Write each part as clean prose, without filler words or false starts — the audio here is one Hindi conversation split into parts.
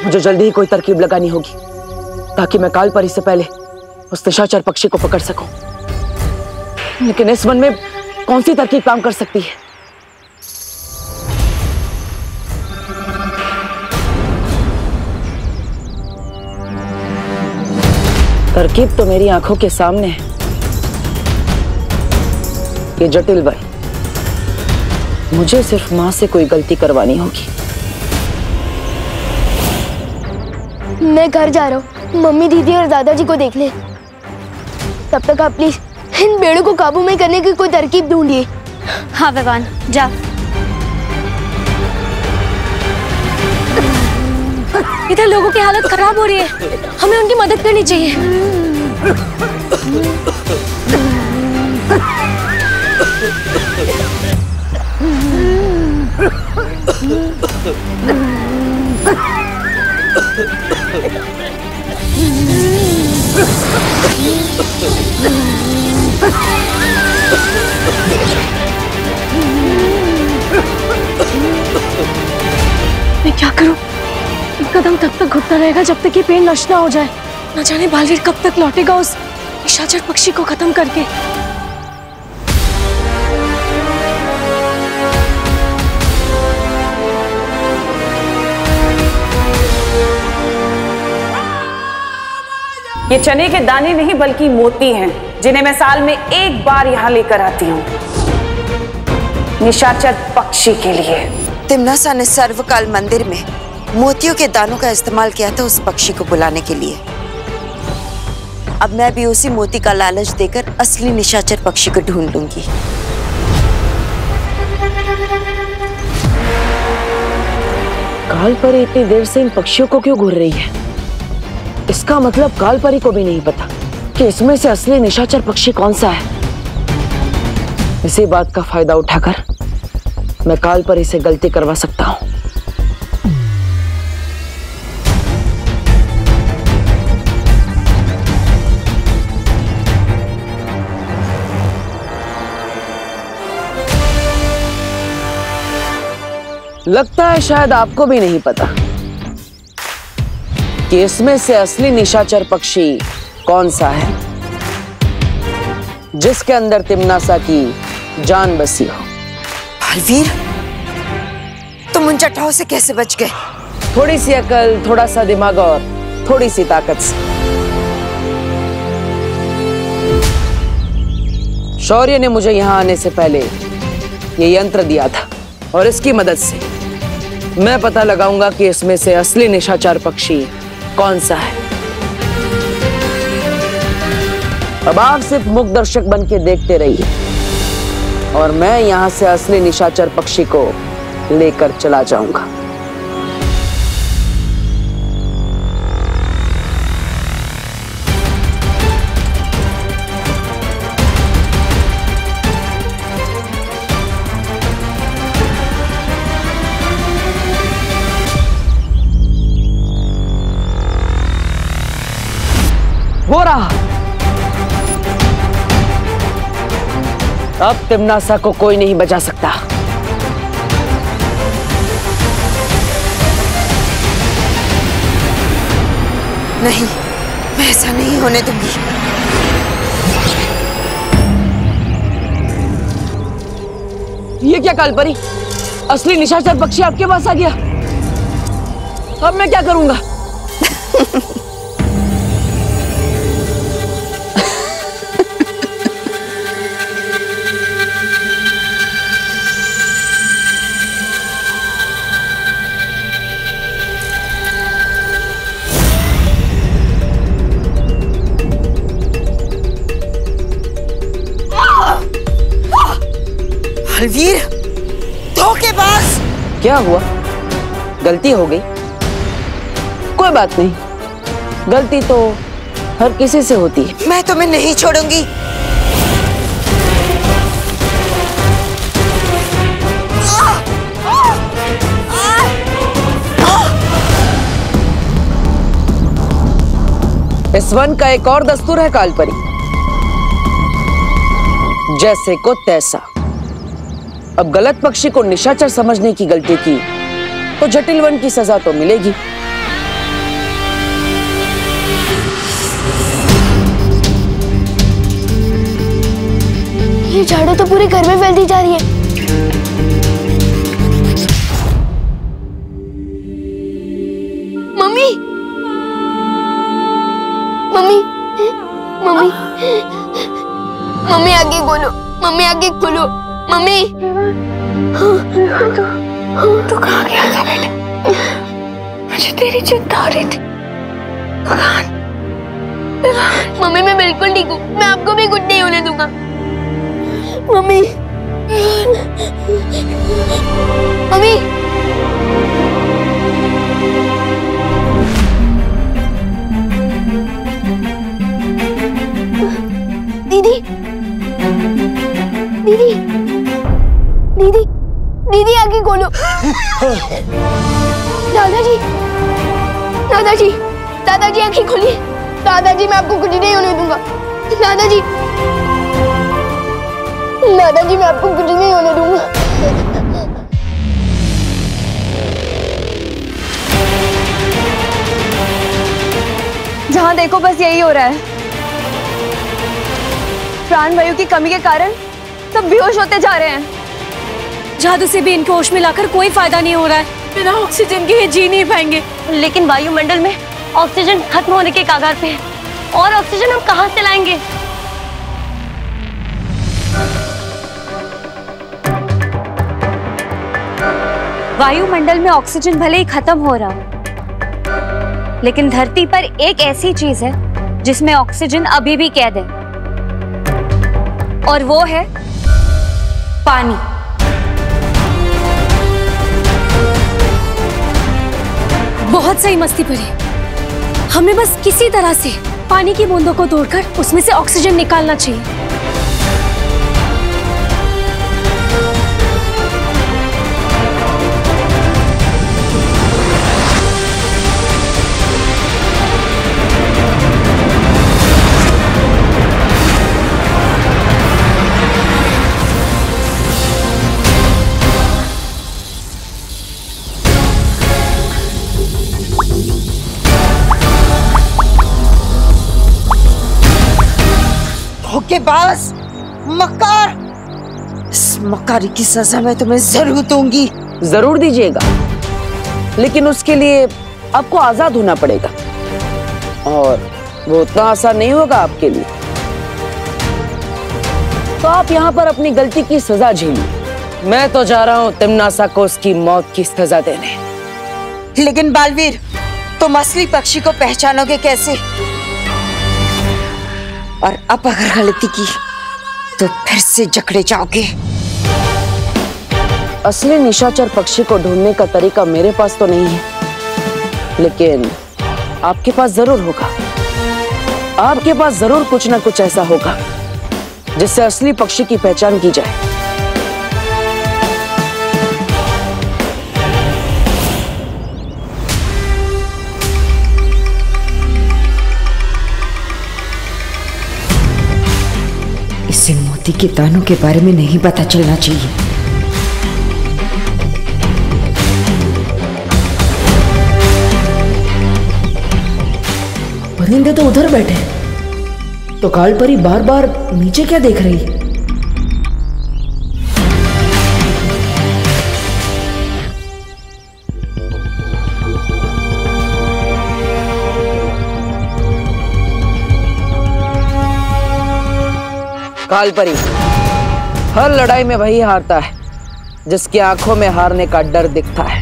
मुझे जल्दी ही कोई तरकीब लगानी होगी ताकि मैं काल परी से पहले उस निशाचर पक्षी को पकड़ सकूं। लेकिन इस वन में कौन सी तरकीब काम कर सकती है? तरकीब तो मेरी आंखों के सामने है। ये जटिल वन, मुझे सिर्फ मां से कोई गलती करवानी होगी। मैं घर जा रहा हूँ, मम्मी दीदी और दादाजी को देख ले। तब तक आप प्लीज इन भेड़ों को काबू में करने की कोई तरकीब ढूंढिए। हाँ विवान, जा। इधर लोगों की हालत खराब हो रही है, हमें उनकी मदद करनी चाहिए। मैं क्या करूं? कदम तब तक घुटता रहेगा जब तक ये पेड़ नष्ट ना हो जाए। न जाने बालवीर कब तक लौटेगा उस निशाचर पक्षी को खत्म करके। ये चने के दाने नहीं बल्कि मोती हैं, जिन्हें मैं साल में एक बार यहाँ लेकर आती हूँ निशाचर पक्षी के लिए। तिम्नासा ने सर्वकाल मंदिर में मोतियों के दानों का इस्तेमाल किया था उस पक्षी को बुलाने के लिए। अब मैं भी उसी मोती का लालच देकर असली निशाचर पक्षी को ढूंढ लूंगी। काल परी इतनी देर से इन पक्षियों को क्यों घूर रही है? इसका मतलब काल परी को भी नहीं पता कि इसमें से असली निशाचर पक्षी कौन सा है। इसी बात का फायदा उठाकर मैं काल परी से गलती करवा सकता हूँ। लगता है शायद आपको भी नहीं पता कि इसमें से असली निशाचर पक्षी कौन सा है, जिसके अंदर तिम्नासा की जान बसी हो। बालवीर, तुम उन चट्टाओं से कैसे बच गए? थोड़ी सी अकल, थोड़ा सा दिमाग और थोड़ी सी ताकत से। शौर्य ने मुझे यहां आने से पहले ये यंत्र दिया था और इसकी मदद से मैं पता लगाऊंगा कि इसमें से असली निशाचर पक्षी कौन सा है। अब आप सिर्फ मुख दर्शक बन के देखते रहिए और मैं यहां से असली निशाचर पक्षी को लेकर चला जाऊंगा। हो रहा। अब तिम्नासा को कोई नहीं बचा सकता। नहीं, मैं ऐसा नहीं होने दूंगी। ये क्या कालपरी? असली निशाचर पक्षी आपके पास आ गया। अब मैं क्या करूंगा? बलवीर, धोखेबाज! क्या हुआ? गलती हो गई? कोई बात नहीं, गलती तो हर किसी से होती है। मैं तुम्हें नहीं छोड़ूंगी। इस वन का एक और दस्तूर है कालपरी, जैसे को तैसा। अब गलत पक्षी को निशाचर समझने की गलती की तो जटिल वन की सजा तो मिलेगी। ये झाड़ू तो पूरे घर में फैलती जा रही है। मम्मी, मम्मी, मम्मी, मम्मी आगे खोलो, मम्मी आगे खोलो, मम्मी। तू कहाँ गया था बेटा? मुझे तेरी चिंता हो रही थी। मम्मी मैं बिल्कुल ठीक हूँ, मैं आपको भी कुछ नहीं होने दूंगा। मम्मी, मम्मी, दीदी, दीदी, दीदी, दीदी आगे खोलो। दादाजी, दादाजी, दादाजी आंखें खोलिए। दादाजी मैं आपको कुछ नहीं होने दूंगा। दादाजी, दादाजी मैं आपको कुछ नहीं होने दूंगा। जहाँ देखो बस यही हो रहा है। प्राणवायु की कमी के कारण सब बेहोश होते जा रहे हैं। जादू से भी इनको होश में लाकर कोई फायदा नहीं हो रहा है। बिना ऑक्सीजन के ये जी नहीं पाएंगे। लेकिन वायुमंडल में ऑक्सीजन खत्म होने के कगार पे है और ऑक्सीजन हम कहाँ से लाएंगे? वायुमंडल में ऑक्सीजन भले ही खत्म हो रहा हो, लेकिन धरती पर एक ऐसी चीज है जिसमें ऑक्सीजन अभी भी कैद है, और वो है पानी। बहुत सही मस्ती पड़ी। हमें बस किसी तरह से पानी की बूंदों को तोड़कर उसमें से ऑक्सीजन निकालना चाहिए। धोखेबाज, मक्कार, इस मक्कारी की सजा मैं तुम्हें जरूर दूंगी। जरूर दीजिएगा, लेकिन उसके लिए आपको आजाद होना पड़ेगा, और वो उतना आसान नहीं होगा आपके लिए। तो आप यहाँ पर अपनी गलती की सजा झेलिए। मैं तो जा रहा हूँ तिम्नासा को उसकी मौत की सजा देने। लेकिन बालवीर, तुम असली पक्षी को पहचानोगे कैसे? और अब अगर गलती की तो फिर से जकड़े जाओगे। असली निशाचर पक्षी को ढूंढने का तरीका मेरे पास तो नहीं है, लेकिन आपके पास जरूर होगा। आपके पास जरूर कुछ ना कुछ ऐसा होगा जिससे असली पक्षी की पहचान की जाए। इसे मोती के दानों के बारे में नहीं पता चलना चाहिए। परिंदे तो उधर बैठे, तो कालपरी बार बार नीचे क्या देख रही? कालपरी हर लड़ाई में वही हारता है जिसकी आंखों में हारने का डर दिखता है।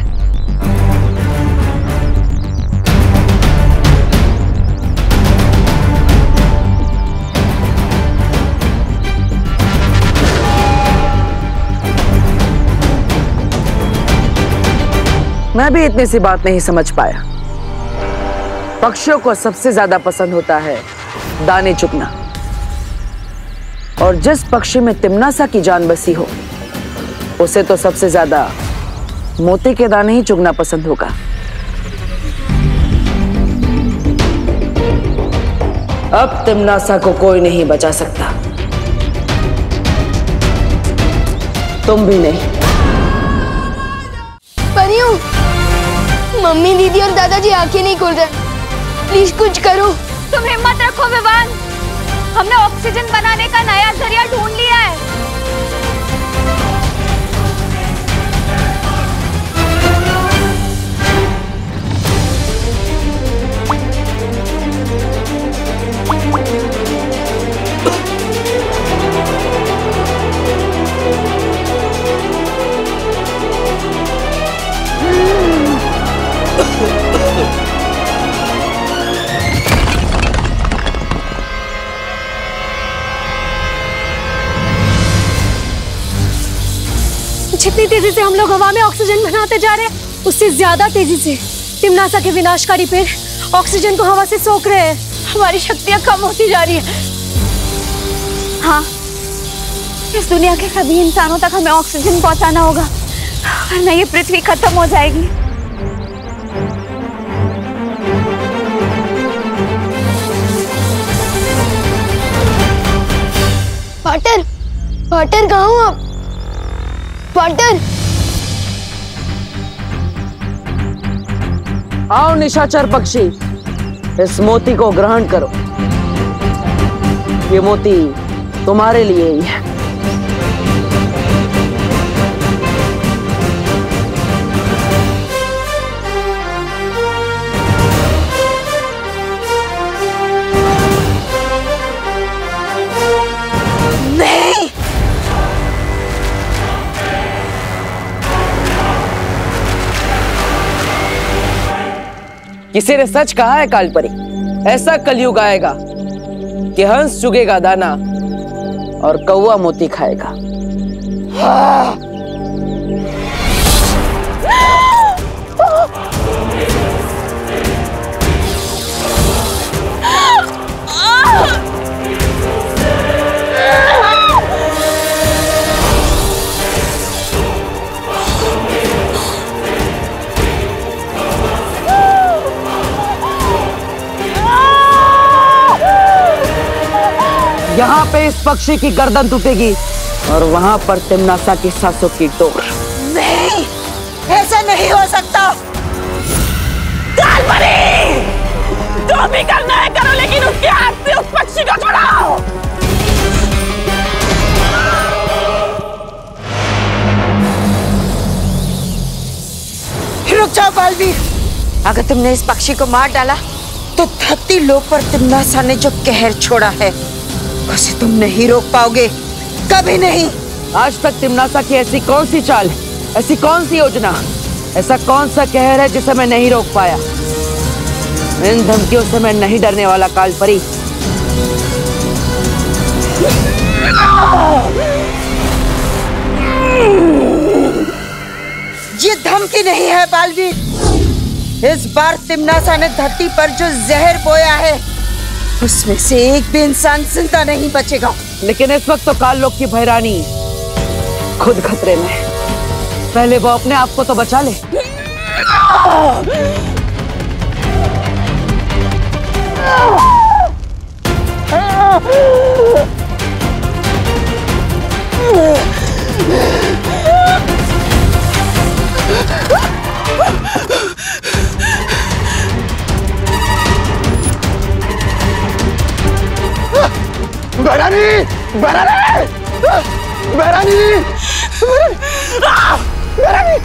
मैं भी इतनी सी बात नहीं समझ पाया। पक्षियों को सबसे ज्यादा पसंद होता है दाने चुगना, और जिस पक्षी में तिम्नासा की जान बसी हो उसे तो सबसे ज्यादा मोती के दाने ही चुगना पसंद होगा। अब तिम्नासा को कोई नहीं बचा सकता, तुम भी नहीं। परियों, मम्मी, दीदी और दादाजी आंखें नहीं खोल रहे, प्लीज कुछ करो। तुम हिम्मत रखो विवान, हमने ऑक्सीजन बनाने का नया जरिया ढूंढ लिया है। जितनी तेजी से हम लोग हवा में ऑक्सीजन बनाते जा रहे हैं, उससे ज्यादा तेजी से तिम्नासा के विनाशकारी पेड़ ऑक्सीजन को हवा से सोख रहे हैं। हमारी शक्तियां कम होती जा रही है। हाँ, इस दुनिया के सभी इंसानों तक हमें ऑक्सीजन पहुंचाना होगा, वरना ये पृथ्वी खत्म हो जाएगी। पार्टनर, पार्टनर कहाँ हो आप? पार्टनर, आओ निशाचर पक्षी, इस मोती को ग्रहण करो। ये मोती तुम्हारे लिए ही है। नहीं, किसी ने सच कहा है कालपरी, ऐसा कलयुग आएगा कि हंस चुगेगा दाना और कौवा मोती खाएगा। यहाँ पे इस पक्षी की गर्दन टूटेगी और वहां पर तिम्नासा की सांसों की डोर। नहीं, ऐसा नहीं हो सकता। कालपरी, जो भी करना है करो, लेकिन उसके हाथ से उस पक्षी को छुड़ाओ। रुक जाओ बालवीर, अगर तुमने इस पक्षी को मार डाला तो धरती लोक पर तिम्नासा ने जो कहर छोड़ा है उसे तुम नहीं रोक पाओगे, कभी नहीं। आज तक तिम्नासा की ऐसी कौन सी चाल, ऐसी कौन सी योजना, ऐसा कौन सा कहर है जिसे मैं नहीं रोक पाया? इन धमकियों से मैं नहीं डरने वाला कालपरी। ये धमकी नहीं है बालवीर, इस बार तिम्नासा ने धरती पर जो जहर बोया है उसमें से एक भी इंसान जिंदा नहीं बचेगा। लेकिन इस वक्त तो काल लोक की भैरानी खुद खतरे में, पहले वो अपने आप को तो बचा ले। भैरानी, भैरानी, भैरानी, भैरानी,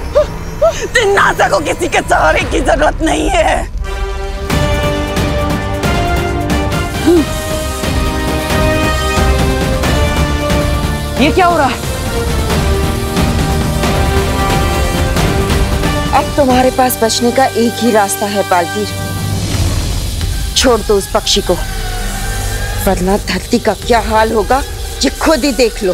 तिम्नासा को किसी के सहारे की जरूरत नहीं है। ये क्या हो रहा है? अब तुम्हारे पास बचने का एक ही रास्ता है बालवीर, छोड़ दो उस पक्षी को, वरना धरती का क्या हाल होगा ये खुद ही देख लो।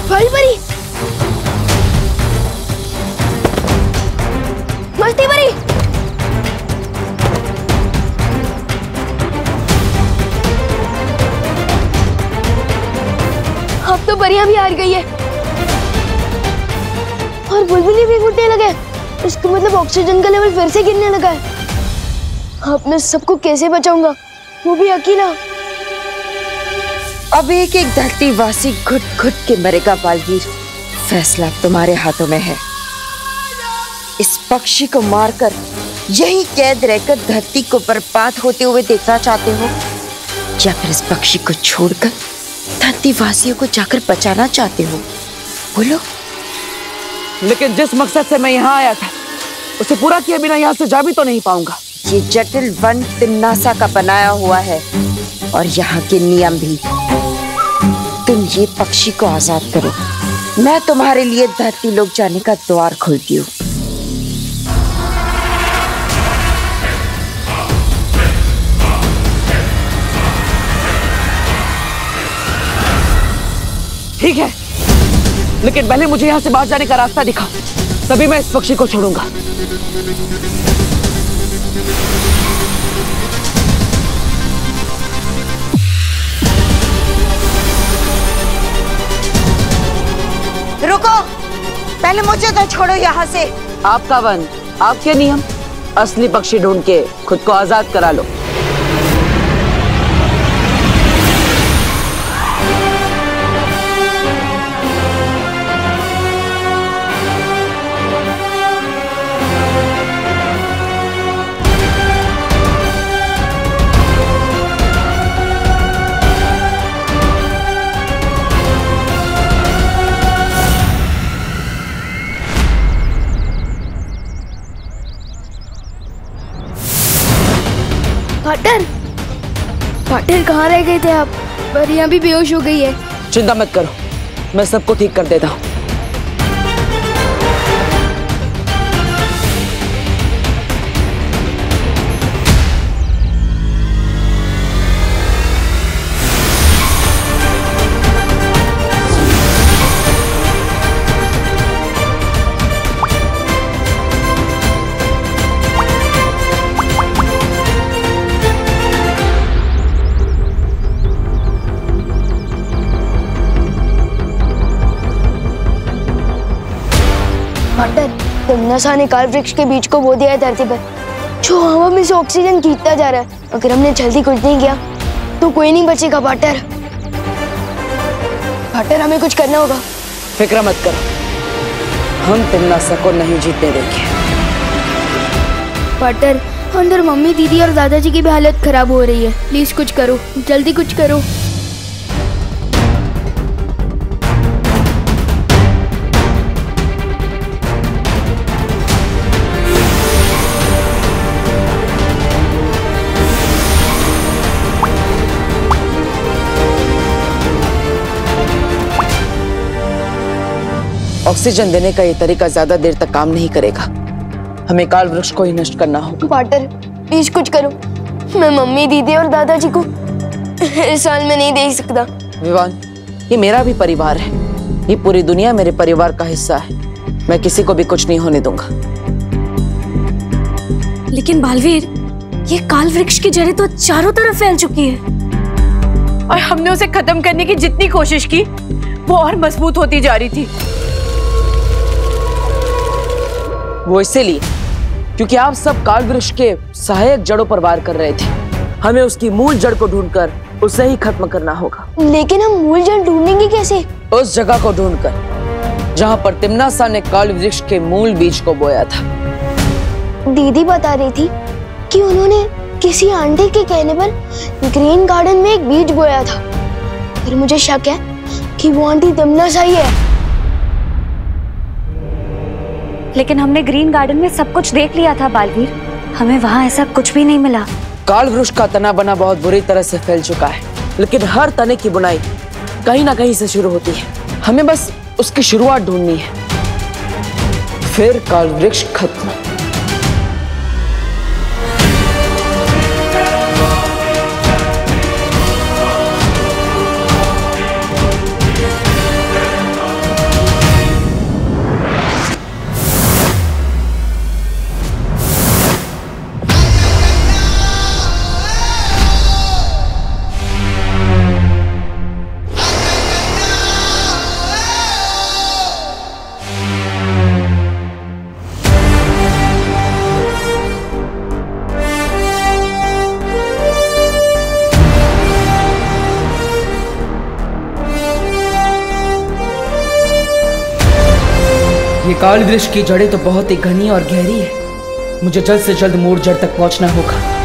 कालपरी, मस्ती परी, अब तो परियां भी हार गई है और बुलबुली भी उड़ने लगे। इसका मतलब ऑक्सीजन का लेवल फिर से गिरने लगा है। अब मैं सबको कैसे बचाऊंगा, वो भी अकेला। अब एक एक धरतीवासी घुट घुट के मरेगा बालवीर, फैसला तुम्हारे हाथों में है। इस पक्षी को मारकर यही कैद रहकर धरती को बर्बाद होते हुए देखना चाहते हो, या फिर इस पक्षी को छोड़कर धरतीवासियों को जाकर बचाना चाहते हो? बोलो। लेकिन जिस मकसद से मैं यहाँ आया था उसे पूरा किए बिना यहाँ से जा भी तो नहीं पाऊंगा। ये जटिल वन तिम्नासा का बनाया हुआ है और यहाँ के नियम भी। तुम ये पक्षी को आजाद करो, मैं तुम्हारे लिए धरती लोक जाने का द्वार खोलती हूँ। ठीक है, लेकिन पहले मुझे यहाँ से बाहर जाने का रास्ता दिखाओ, तभी मैं इस पक्षी को छोड़ूंगा। रुको, पहले मुझे तो छोड़ो यहाँ से। आपका वन, आपके नियम, असली पक्षी ढूंढ के खुद को आजाद करा लो। पार्टनर, पार्टनर कहाँ रह गए थे आप? परियां भी बेहोश हो गई है। चिंता मत करो, मैं सबको ठीक कर देता हूँ। नसा ने काल वृक्ष के बीज को बो दिया है धरती पर, जो हवा में से ऑक्सीजन खींचता जा रहा है। अगर हमने जल्दी कुछ नहीं किया तो कोई नहीं बचेगा पार्टनर। पार्टनर, हमें कुछ करना होगा। फिक्र मत करो, हम तिमनासा को नहीं जीतने देंगे। पार्टनर, अंदर मम्मी, दीदी और दादाजी की भी हालत खराब हो रही है। प्लीज कुछ करो, जल्दी कुछ करो। ऑक्सीजन देने का ये तरीका ज्यादा देर तक काम नहीं करेगा, हमें काल वृक्ष को ही नष्ट करना होगा। पार्टनर, प्लीज कुछ करो, मैं मम्मी, दीदी और दादाजी को इस हाल में नहीं देख सकता। विवान, ये मेरा भी परिवार है, ये पूरी दुनिया मेरे परिवार का हिस्सा है, मैं किसी को भी कुछ नहीं होने दूंगा। लेकिन बालवीर, ये काल वृक्ष की जड़ें तो चारों तरफ फैल चुकी है और हमने उसे खत्म करने की जितनी कोशिश की वो और मजबूत होती जा रही थी। वो इसीलिए क्योंकि आप सब काल वृक्ष के सहायक जड़ों पर वार कर रहे थे। हमें उसकी मूल जड़ को ढूंढकर उसे ही खत्म करना होगा। लेकिन हम मूल जड़ ढूंढेंगे कैसे? उस जगह को ढूंढकर जहां पर तिमनासा ने काल वृक्ष के मूल बीज को बोया था। दीदी बता रही थी कि उन्होंने किसी आंटी के कहने पर ग्रीन गार्डन में एक बीज बोया था, पर मुझे शक है कि वो आंटी तिमनासा ही है। लेकिन हमने ग्रीन गार्डन में सब कुछ देख लिया था बालवीर, हमें वहाँ ऐसा कुछ भी नहीं मिला। काल वृक्ष का तना बना बहुत बुरी तरह से फैल चुका है, लेकिन हर तने की बुनाई कहीं ना कहीं से शुरू होती है। हमें बस उसकी शुरुआत ढूंढनी है, फिर काल वृक्ष खत्म। ये काल वृक्ष की जड़ें तो बहुत ही घनी और गहरी है, मुझे जल्द से जल्द मूल जड़ तक पहुंचना होगा।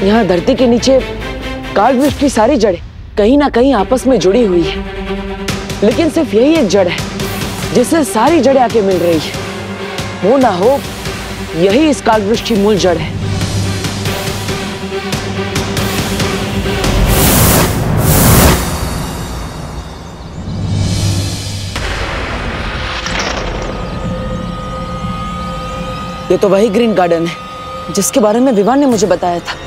यहाँ धरती के नीचे काल वृक्ष की सारी जड़ें कहीं ना कहीं आपस में जुड़ी हुई है, लेकिन सिर्फ यही एक जड़ है जिससे सारी जड़ें आके मिल रही है। हो ना हो यही इस काल वृक्ष की मूल जड़ है। ये तो वही ग्रीन गार्डन है जिसके बारे में विवान ने मुझे बताया था।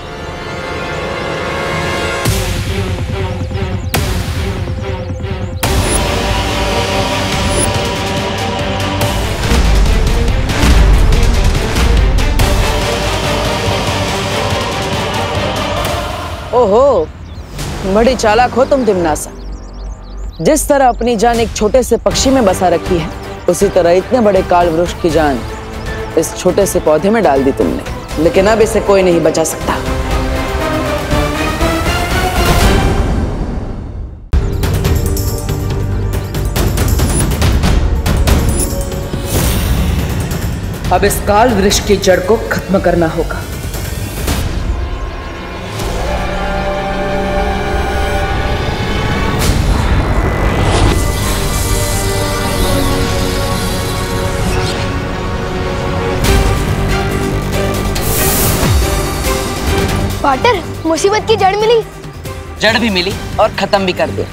ओहो, बड़ी चालाक हो तुम तिमनासा। जिस तरह अपनी जान एक छोटे से पक्षी में बसा रखी है, उसी तरह इतने बड़े काल वृक्ष की जान इस छोटे से पौधे में डाल दी तुमने। लेकिन अब इसे कोई नहीं बचा सकता। अब इस काल वृक्ष की जड़ को खत्म करना होगा। पार्टनर, मुसीबत की जड़ मिली। जड़ भी मिली और खत्म भी कर दिया।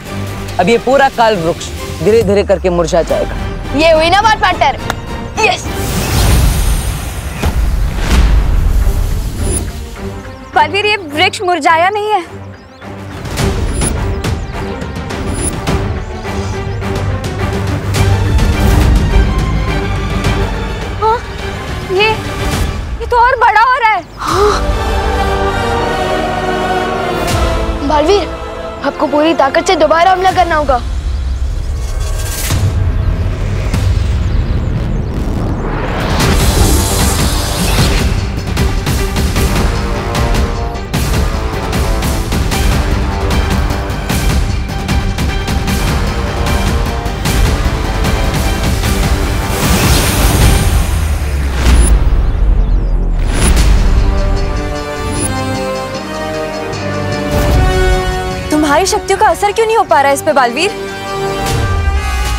अब ये पूरा काल वृक्ष धीरे धीरे करके मुरझा जाएगा। ये हुई ना बात पार्टनर। यस। बलवीर, ये वृक्ष मुरझाया नहीं है। हाँ, ये तो और बड़ा हो रहा है। हाँ। बलवीर, आपको पूरी ताकत से दोबारा हमला करना होगा। तुम्हारी शक्तियों का असर क्यों नहीं हो पा रहा है इस पे बालवीर?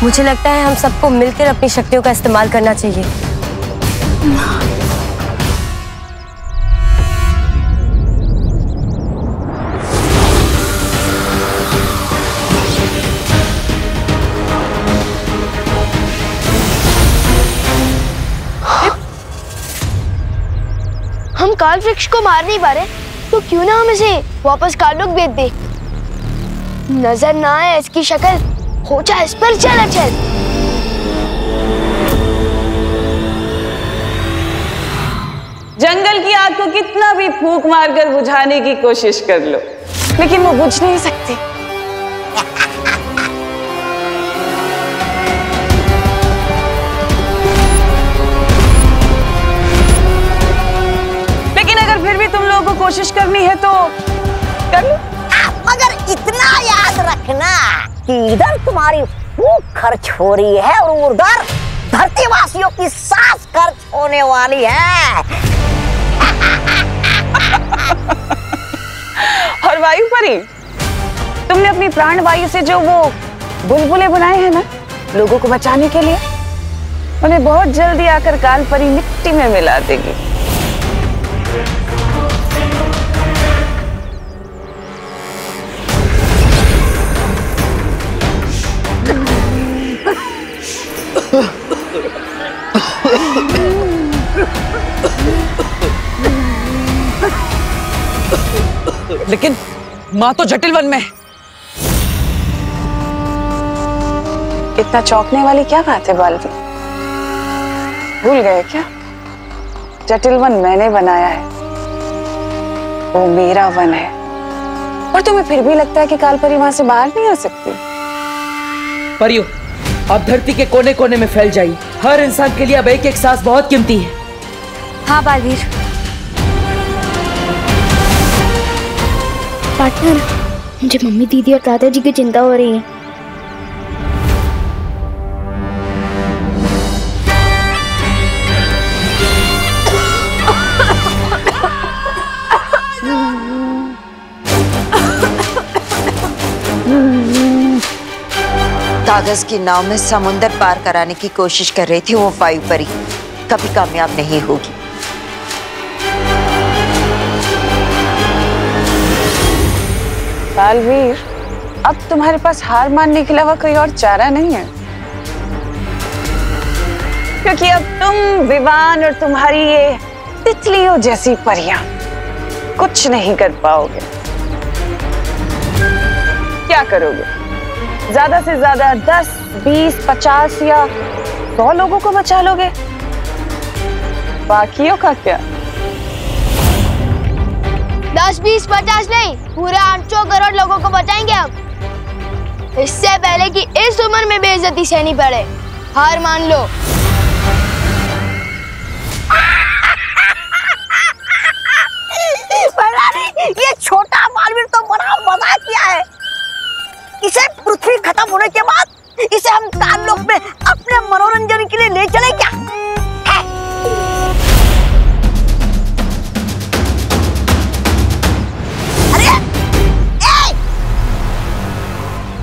मुझे लगता है हम सबको मिलकर अपनी शक्तियों का इस्तेमाल करना चाहिए। हम काल वृक्ष को मार नहीं पा रहे, तो क्यों ना हम इसे वापस काल लोक भेज दे। नजर ना आए इसकी शक्ल, हो जाए इस पर चल चल। जंगल की आग को कितना भी फूंक मारकर बुझाने की कोशिश कर लो, लेकिन वो बुझ नहीं सकती। लेकिन अगर फिर भी तुम लोगों को कोशिश करनी है तो कर लो। मगर इतना याद रखना कि इधर तुम्हारी फूंक खर्च हो रही है और उधर धरतीवासियों की सांस खर्च होने वाली है। और वायु परी, तुमने अपनी प्राण वायु से जो वो बुलबुले बनाए हैं ना लोगों को बचाने के लिए, उन्हें बहुत जल्दी आकर काल परी मिट्टी में मिला देगी। लेकिन माँ तो जटिल वन में है। इतना चौंकने वाली क्या बात है बालवीर? भूल गए क्या? जटिल वन मैंने बनाया है, वो मेरा वन है। और तुम्हें फिर भी लगता है कि कालपरी वहां से बाहर नहीं आ सकती? परियो, आप धरती के कोने कोने में फैल जाइए। हर इंसान के लिए अब एक एक सांस बहुत कीमती है। हाँ बालवीर। पार्टनर, मुझे मम्मी, दीदी और दादाजी की चिंता हो रही है। कागज की नाव में समुंदर पार कराने की कोशिश कर रही थी वो वायु परी, कभी कामयाब नहीं होगी। बालवीर, अब तुम्हारे पास हार मानने के अलावा कोई और चारा नहीं है, क्योंकि अब तुम, विवान और तुम्हारी ये तितलियों जैसी परियां कुछ नहीं कर पाओगे। क्या करोगे? ज्यादा से ज्यादा 10, 20, 50 या 100 लोगों को बचा लोगे। बाकियों का क्या? 10, 20, 50 नहीं, पूरे 800 करोड़ लोगों को बचाएंगे हम। इससे पहले कि इस उम्र में बेइज्जती सहनी पड़े, हार मान लो। ये छोटा बालवीर तो बड़ा मजाक किया है। इसे पृथ्वी खत्म होने के बाद इसे हम काललोक में अपने मनोरंजन के लिए ले चले क्या?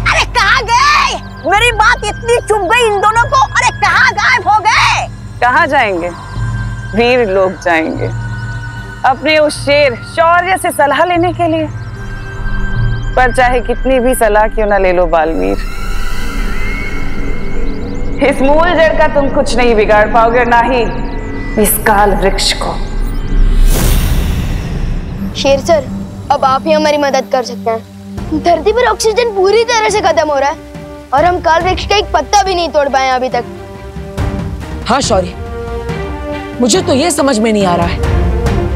अरे कहाँ गए? मेरी बात इतनी चुभ गई इन दोनों को। अरे कहाँ गायब हो गए? कहाँ जाएंगे? वीर लोग जाएंगे अपने उस शेर शौर्य से सलाह लेने के लिए। पर चाहे कितनी भी सलाह क्यों ना ले लो बालवीर, इस मूल जड़ का तुम कुछ नहीं बिगाड़ पाओगे, ना ही इस काल वृक्ष को। शेर सर, अब आप ही हमारी मदद कर सकते हैं। धरती पर ऑक्सीजन पूरी तरह से खत्म हो रहा है और हम काल वृक्ष का एक पत्ता भी नहीं तोड़ पाए अभी तक। हाँ शौर्य, मुझे तो ये समझ में नहीं आ रहा है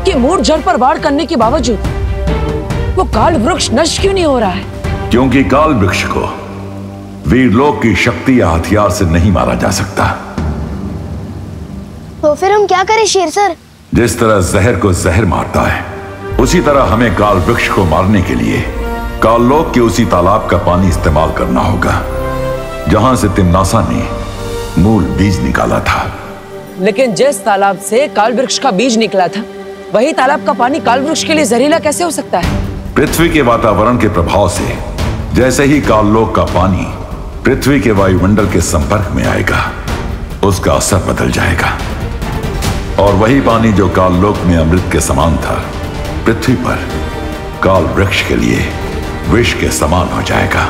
कि मूल जड़ पर वार करने के बावजूद वो काल वृक्ष नष्ट क्यों नहीं हो रहा है? क्योंकि काल वृक्ष को वीरलोक की शक्ति या हथियार से नहीं मारा जा सकता। तो फिर हम क्या करें शेर सर? जिस तरह जहर को जहर मारता है, उसी तरह हमें काल वृक्ष को मारने के लिए काललोक के उसी तालाब का पानी इस्तेमाल करना होगा जहां से तिम्नासा ने मूल बीज निकाला था। लेकिन जिस तालाब से काल वृक्ष का बीज निकला था, वही तालाब का पानी काल वृक्ष के लिए जहरीला कैसे हो सकता है? पृथ्वी के वातावरण के प्रभाव से जैसे ही काललोक का पानी पृथ्वी के वायुमंडल के संपर्क में आएगा, उसका असर बदल जाएगा और वही पानी जो काललोक में अमृत के समान था, पृथ्वी पर काल वृक्ष के लिए विष के समान हो जाएगा।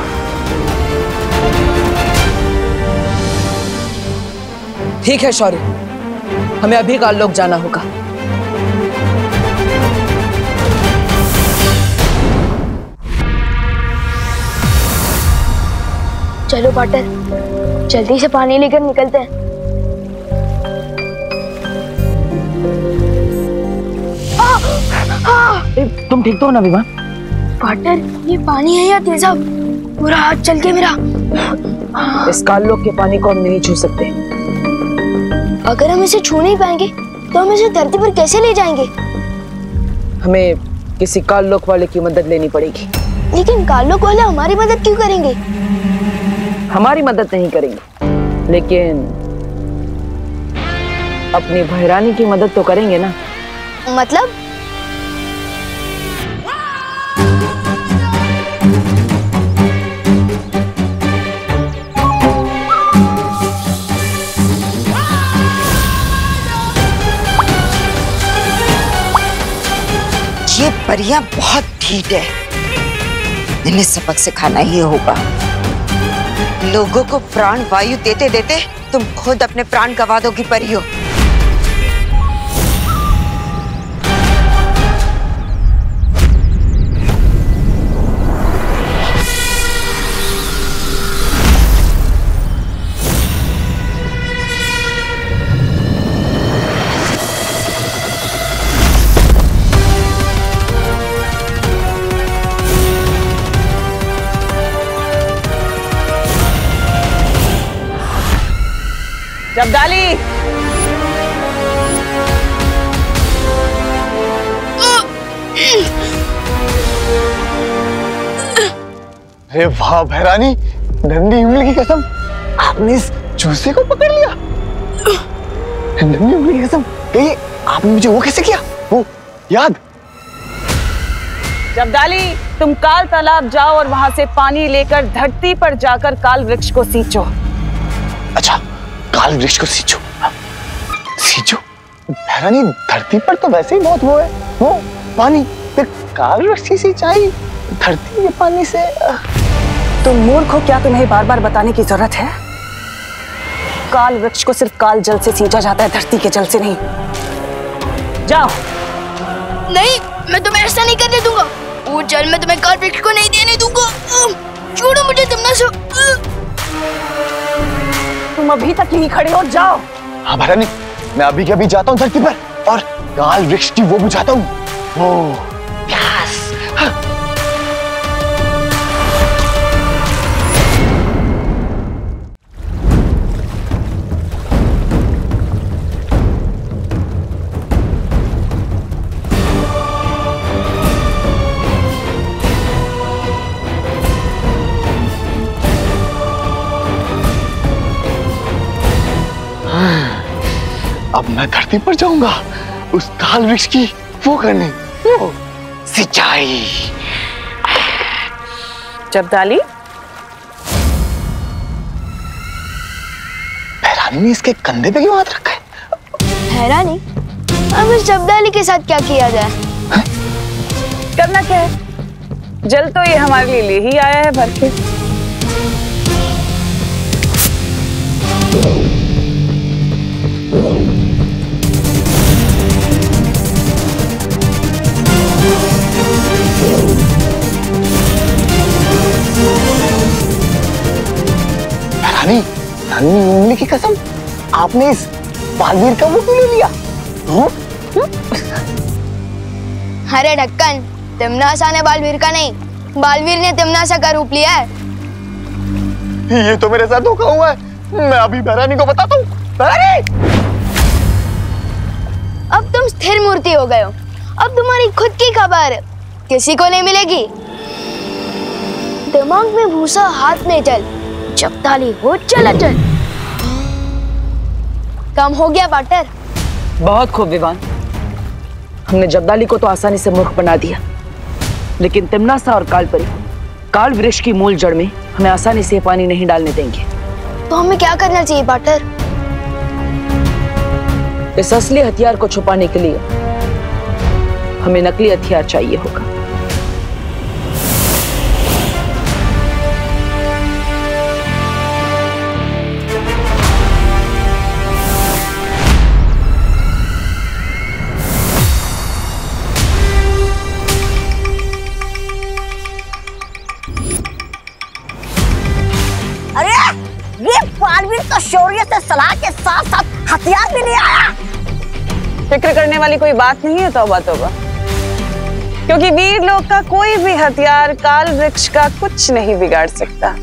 ठीक है शौर्य, हमें अभी काललोक जाना होगा। चलो पार्टनर, जल्दी से पानी लेकर निकलते हैं। तुम ठीक तो हो ना विमान? पार्टनर, ये पानी है या तेजाब? पूरा हाथ चल के मेरा। इस काललोक के पानी को हम नहीं छू सकते। अगर हम इसे छू नहीं पाएंगे तो हम इसे धरती पर कैसे ले जाएंगे? हमें किसी काललोक वाले की मदद लेनी पड़ेगी। लेकिन काललोक वाले हमारी मदद क्यों करेंगे? हमारी मदद नहीं करेंगे, लेकिन अपनी भैरानी की मदद तो करेंगे ना। मतलब? ये परियां बहुत ढीठ है, इन्हें सबक सिखाना ही होगा। लोगों को प्राण वायु देते देते तुम खुद अपने प्राण गंवा दोगी परियों। जब्दाली, अरे वाह भैरानी, नंदी उंगली की कसम, आपने इस चूसे को पकड़ लिया। नंदी उंगली की कसम, कहिए आपने मुझे वो कैसे किया? वो याद? जब्दाली, तुम काल तालाब जाओ और वहां से पानी लेकर धरती पर जाकर काल वृक्ष को सींचो। अच्छा, काल वृक्ष को सींचो? सींचो? भैरानी, धरती पर तो वैसे ही बहुत वो है, वो पानी, फिर काल वृक्ष की सिंचाई धरती के पानी से? तुम मूर्ख हो क्या? तुम्हें बार बार बताने की जरूरत है? काल वृक्ष को सिर्फ काल जल से सींचा जाता है, धरती के जल से नहीं। जाओ। नहीं, मैं तुम्हें ऐसा नहीं करने दूंगा। वो जल मैं तुम्हें काल वृक्ष को नहीं देने दूंगा। छोड़ो मुझे तमन्ना। तुम अभी तक यहीं खड़े हो, जाओ। हाँ भैरानी, मैं अभी के अभी जाता हूँ धरती पर और काल वृक्ष की वो बुझाता हूँ। यस। अब मैं धरती पर जाऊंगा उस काल वृक्ष की वो करने, वो सिंचाई। जब्दाली, भैरानी ने इसके कंधे पे क्यों हाथ रखा है? हैरानी, अब इस जब्दाली के साथ क्या किया जाए? करना क्या है? जल तो ये हमारे लिए ले ही आया है भर के। भैरानी, नानी उंगली की कसम, आपने इस बालवीर का वो क्यों ले लिया? अरे ढक्कन, तिमनासा ने बालवीर का नहीं, बालवीर ने तिमनासा का रूप लिया है। ये तो मेरे साथ धोखा हुआ है। मैं अभी भैरानी को बताता हूँ। भैरानी! अब तुम स्थिर मूर्ति हो गए हो। अब तुम्हारी खुद की खबर किसी को नहीं मिलेगी। दिमाग में भूसा, हाथ में जल, जब्दाली हो चल। काम हो गया पार्टनर। बहुत खूब विवान, हमने जब्दाली को तो आसानी से मूर्ख बना दिया, लेकिन तिमनासा और कालपरी काल वृक्ष की मूल जड़ में हमें आसानी से पानी नहीं डालने देंगे। तो हमें क्या करना चाहिए पार्टनर? इस असली हथियार को छुपाने के लिए हमें नकली हथियार चाहिए होगा। अरे ये बालवीर तो शौर्य से सलाह के साथ साथ हथियार भी नहीं आया। फिक्र करने वाली कोई बात नहीं है, तौबा तौबा, क्योंकि वीर लोग का कोई भी हथियार काल वृक्ष का कुछ नहीं बिगाड़ सकता।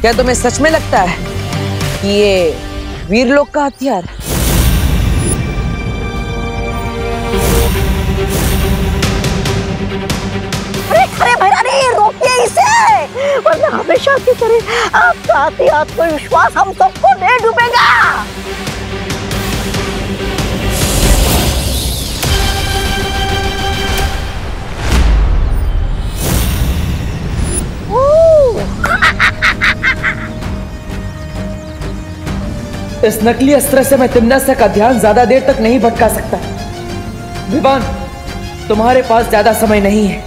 क्या तुम्हें सच में लगता है कि ये वीर लोग का हथियार है? अरे भैरानी, रोकिए इसे, वरना हमेशा की तरह आपका आत्मविश्वास हम सबको दे डूबेगा। इस नकली अस्त्र से मैं तिमनासा का ध्यान ज्यादा देर तक नहीं भटका सकता। विवान, तुम्हारे पास ज्यादा समय नहीं है।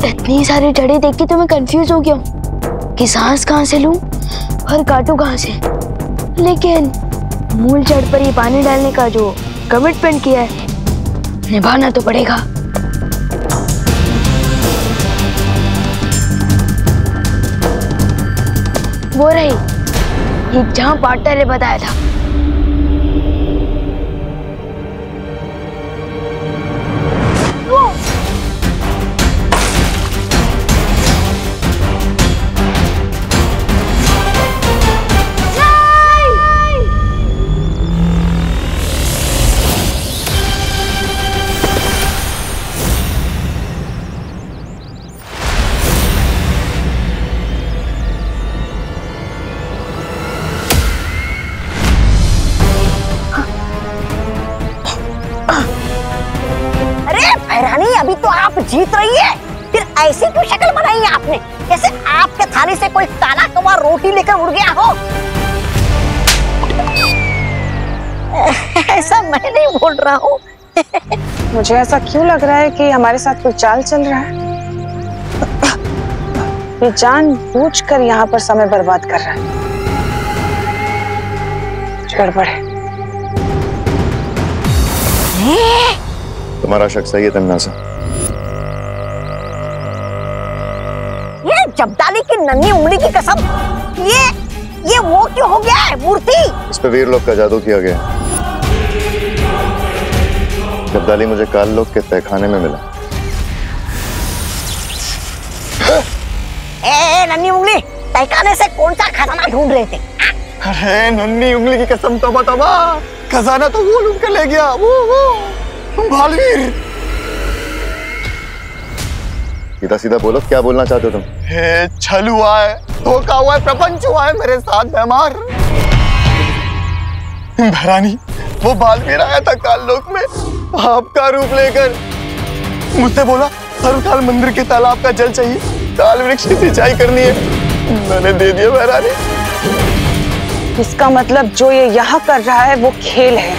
इतनी सारी जड़ें देख के तो मैं कंफ्यूज हो गया हूँ कि सांस कहाँ से लूं और काटूं कहाँ से। लेकिन मूल जड़ पर ही पानी डालने का जो कमिटमेंट किया है, निभाना तो पड़ेगा। वो रही ये जहाँ पार्टनर ने बताया था। जीत रही है, फिर ऐसी क्यों शक्ल बनाई है आपने, जैसे आपके थाली से कोई काला कौवा रोटी लेकर उड़ गया हो। ऐसा मैं नहीं बोल रहा हूँ। मुझे ऐसा क्यों लग रहा है कि हमारे साथ कोई चाल चल रहा है। ये जानबूझकर यहाँ पर समय बर्बाद कर रहा है। गड़बड़ है। तुम्हारा शक सही है तमन्नासा। ये जब्दाली की नन्ही उंगली की कसम, ये वो क्यों हो गया है मूर्ति? इस पे वीर लोग का जादू किया गया। जब्दाली मुझे काल लोग के तहखाने में मिला। नन्ही उंगली, तहखाने से कौन सा खजाना ढूंढ रहे थे? अरे नन्ही उंगली की कसम, तौबा तौबा, खजाना तो वो लूट कर ले गया, वो बालवीर। सीधा सीधा बोलो, क्या बोलना चाहते हो तुम? छल हुआ है, धोखा हुआ है, प्रपंच हुआ है मेरे साथ बेमार। भरानी, वो बालवीर आया था काल लोक में आपका रूप लेकर, मुझसे बोला सर्वकाल मंदिर के तालाब का जल चाहिए, काल वृक्ष की सिंचाई करनी है। मैंने दे दिया भरानी। इसका मतलब जो ये यहाँ कर रहा है वो खेल है,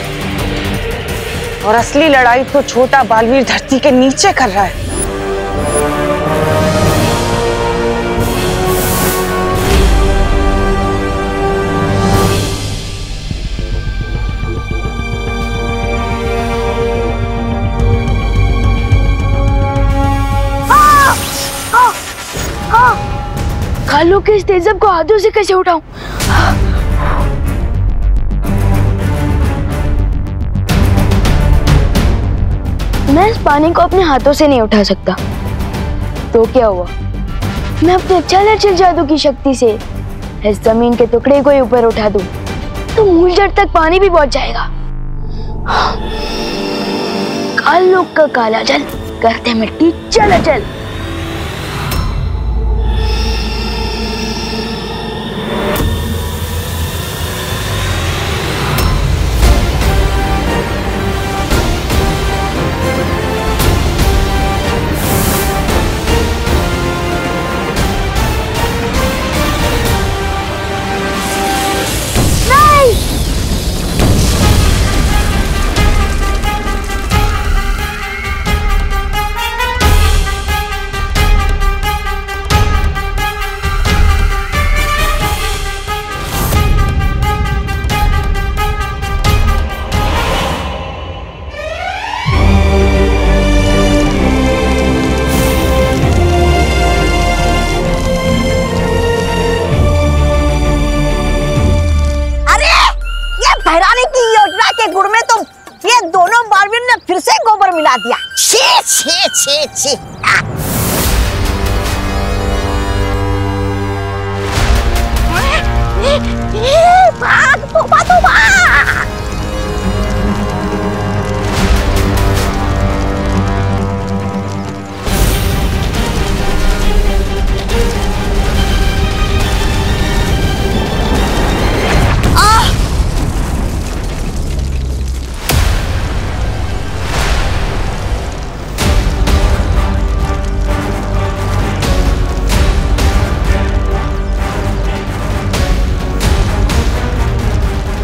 और असली लड़ाई तो छोटा बालवीर धरती के नीचे कर रहा है। कालों के इस तेजब को हाथों से कैसे उठाऊं? मैं इस पानी को अपने हाथों से नहीं उठा सकता। तो क्या हुआ, मैं अपने चल जादू की शक्ति से इस जमीन के टुकड़े को ही ऊपर उठा दूं तो मूल जड़ तक पानी भी पहुंच जाएगा। काल लोक का काला जल करते मिट्टी चल चल। फिर से गोबर मिला दिया। छी छी छी छी। भाग तोबा तोबा।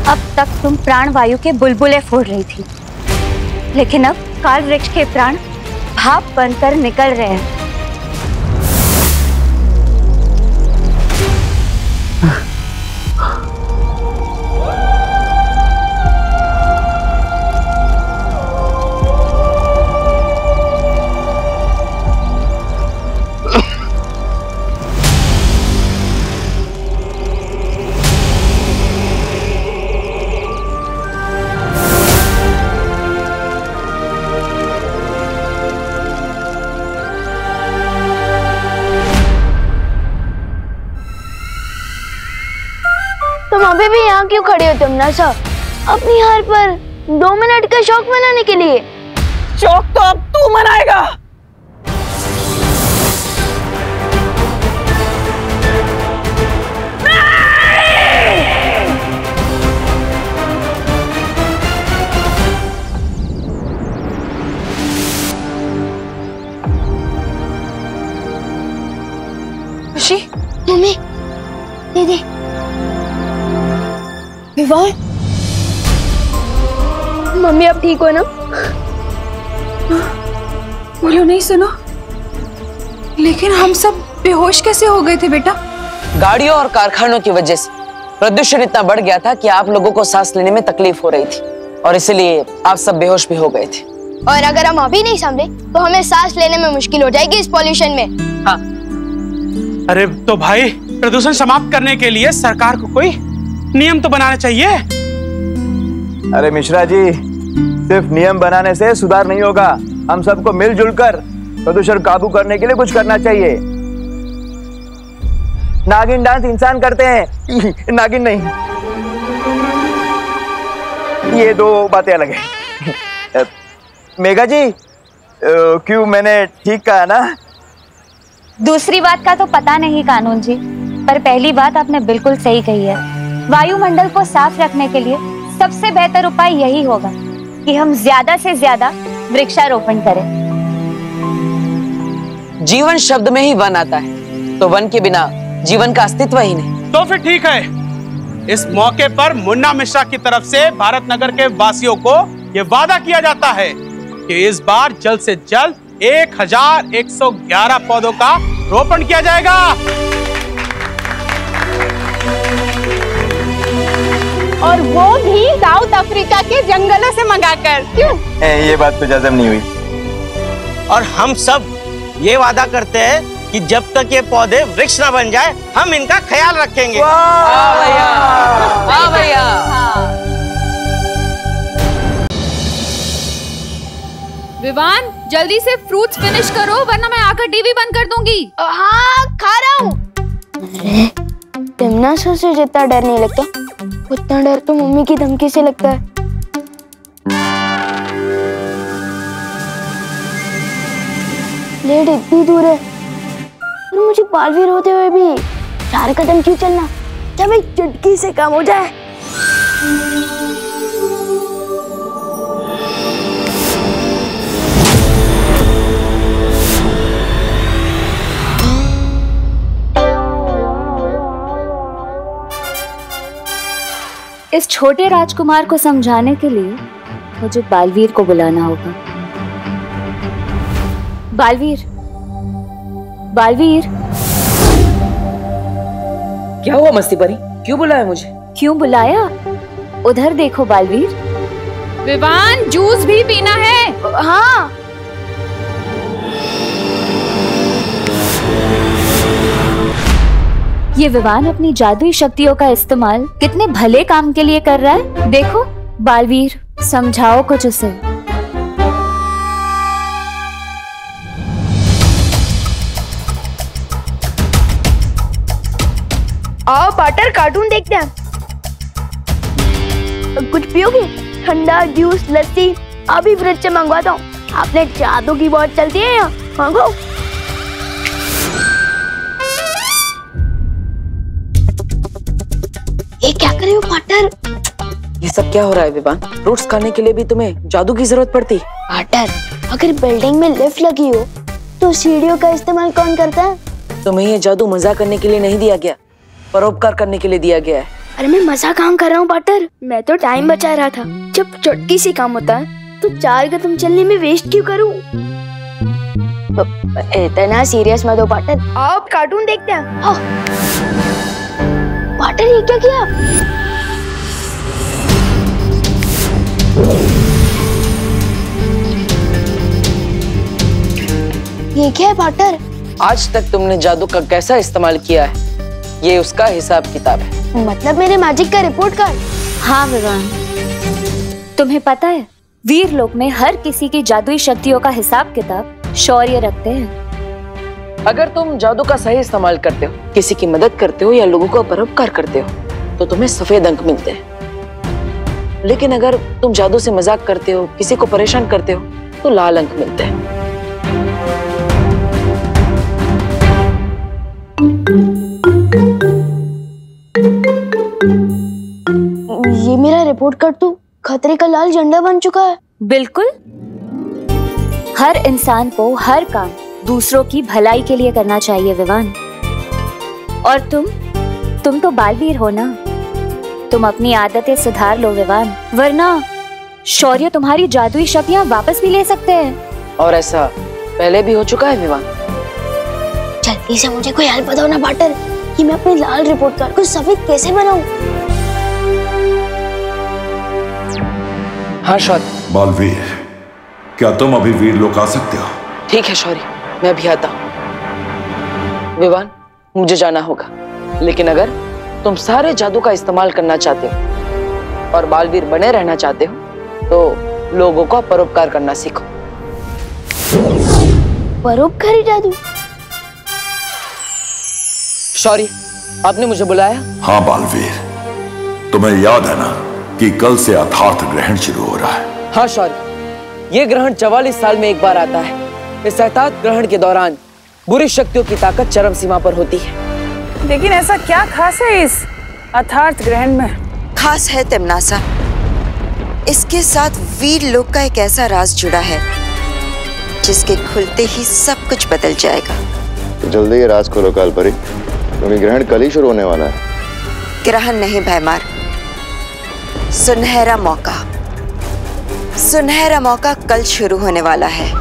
अब तक तुम प्राण वायु के बुलबुले फोड़ रही थी, लेकिन अब काल वृक्ष के प्राण भाप बनकर निकल रहे हैं। तुम अभी भी यहाँ क्यों खड़े हो तमन्नासा? अपनी हार पर 2 मिनट का शौक मनाने के लिए? शौक तो अब तू मनाएगा। मम्मी दीदी विवान, मम्मी अब ठीक हो ना? बोलो नहीं सुनो, लेकिन हम सब बेहोश कैसे हो गए थे बेटा? गाड़ियों और कारखानों की वजह से प्रदूषण इतना बढ़ गया था कि आप लोगों को सांस लेने में तकलीफ हो रही थी और इसलिए आप सब बेहोश भी हो गए थे। और अगर हम अभी नहीं संभले तो हमें सांस लेने में मुश्किल हो जाएगी इस पॉल्यूशन में। हाँ। अरे तो भाई प्रदूषण समाप्त करने के लिए सरकार को कोई नियम तो बनाना चाहिए। अरे मिश्रा जी, सिर्फ नियम बनाने से सुधार नहीं होगा। हम सबको मिलजुल कर प्रदूषण काबू करने के लिए कुछ करना चाहिए। नागिन डांस इंसान करते हैं, नागिन नहीं। ये दो बातें अलग है। मेघा जी, क्यों मैंने ठीक कहा ना? दूसरी बात का तो पता नहीं कानून जी, पर पहली बात आपने बिल्कुल सही कही है। वायुमंडल को साफ रखने के लिए सबसे बेहतर उपाय यही होगा कि हम ज्यादा से ज्यादा वृक्षारोपण करें। जीवन शब्द में ही वन आता है, तो वन के बिना जीवन का अस्तित्व ही नहीं। तो फिर ठीक है, इस मौके पर मुन्ना मिश्रा की तरफ से भारत नगर के वासियों को ये वादा किया जाता है कि इस बार जल्द से जल्द 1111 पौधों का रोपण किया जाएगा। और वो भी साउथ अफ्रीका के जंगलों से मंगाकर। क्यों? ये बात तो हजम नहीं हुई। और हम सब ये वादा करते हैं कि जब तक ये पौधे वृक्ष ना बन जाए, हम इनका ख्याल रखेंगे। वाह भैया, वाह भैया। विवान, जल्दी से फ्रूट्स फिनिश करो वरना मैं आकर टीवी बंद कर दूंगी। हाँ, खा रहा हूँ। अरे टिमना सर से जितना डर नहीं लगता, उतना डर तो मम्मी की धमकी से लगता है। प्लेट इतनी दूर है और मुझे बालवीर होते हुए भी 4 कदम क्यों चलना जब एक चुटकी से काम हो जाए। इस छोटे राजकुमार को समझाने के लिए मुझे बालवीर को बुलाना होगा। बालवीर, बालवीर। क्या हुआ मस्ती परी? क्यों बुलाया मुझे? क्यों बुलाया? उधर देखो बालवीर। विवान, जूस भी पीना है। हाँ। ये विवान अपनी जादुई शक्तियों का इस्तेमाल कितने भले काम के लिए कर रहा है। देखो बालवीर, समझाओ कुछ उसे। आओ पार्टनर, कार्टून देखते हैं। कुछ पियोगे? ठंडा जूस, लस्सी? अभी फ्रिज से मंगवाता हूँ। आपने जादू की बहुत चलती है यहाँ, मांगो। ये क्या कर रहे हो पार्टनर? ये सब क्या हो रहा है विवान? फ्रूट्स खाने के लिए भी तुम्हें जादू की जरूरत पड़ती? पार्टनर, अगर बिल्डिंग में लिफ्ट लगी हो तो सीढ़ियों का इस्तेमाल कौन करता है? तुम्हें ये जादू मजा करने के लिए नहीं दिया गया, परोपकार करने के लिए दिया गया है। अरे मैं मजा काम कर रहा हूँ पार्टनर, मैं तो टाइम बचा रहा था। जब चुटकी से काम होता है तो 4 कदम चलने में वेस्ट क्यों करूँ? इतना सीरियस मत हो पार्टनर। आओ कार्टून देखते हैं। हाँ। पार्टनर, ये क्या किया? ये क्या है पार्टनर? आज तक तुमने जादू का कैसा इस्तेमाल किया है, ये उसका हिसाब किताब है। मतलब मेरे मैजिक का रिपोर्ट कार्ड? हाँ विवान, तुम्हें पता है वीर लोक में हर किसी की जादुई शक्तियों का हिसाब किताब शौर्य रखते हैं। अगर तुम जादू का सही इस्तेमाल करते हो, किसी की मदद करते हो या लोगों को परोपकार करते हो, तो तुम्हें सफेद अंक मिलते हैं। लेकिन अगर तुम जादू से मजाक करते हो, किसी को परेशान करते हो, तो लाल अंक मिलते हैं। ये मेरा रिपोर्ट कार्ड तो खतरे का लाल झंडा बन चुका है। बिल्कुल। हर इंसान को हर काम दूसरों की भलाई के लिए करना चाहिए विवान। और तुम तो बालवीर हो ना। तुम अपनी आदतें सुधार लो विवान, वरना शौर्य तुम्हारी जादुई शक्तियां वापस भी ले सकते हैं। और ऐसा पहले भी हो चुका है विवान। जल्दी से मुझे कोई हेल्प बताओ ना पार्टनर, कि मैं अपने लाल रिपोर्ट कार्ड को सफेद कैसे बनाऊं? हाँ शौर्य। बालवीर, क्या तुम अभी वीर लोक आ सकते हो? ठीक है शौर्य, मैं भी आता हूँ। विवान, मुझे जाना होगा, लेकिन अगर तुम सारे जादू का इस्तेमाल करना चाहते हो और बालवीर बने रहना चाहते हो तो लोगों का परोपकार करना सीखो। परोपकारी जादू? शौर्य, आपने मुझे बुलाया? हाँ बालवीर, तुम्हें याद है ना कि कल से अथार्थ ग्रहण शुरू हो रहा है? हाँ शौर्य, ये ग्रहण 44 साल में एक बार आता है। इस अथार्थ ग्रहण के दौरान बुरी शक्तियों की ताकत चरम सीमा पर होती है। लेकिन ऐसा क्या खास है इस अथार्थ ग्रहण में? खास है तिमनासा, इसके साथ वीर लोक का एक ऐसा राज जुड़ा है जिसके खुलते ही सब कुछ बदल जाएगा। तो जल्दी ये राज खोलो कालपरी, क्योंकि ग्रहण कल ही शुरू होने वाला है। ग्रहण नहीं भैमार, सुनहरा मौका। सुनहरा मौका कल शुरू होने वाला है।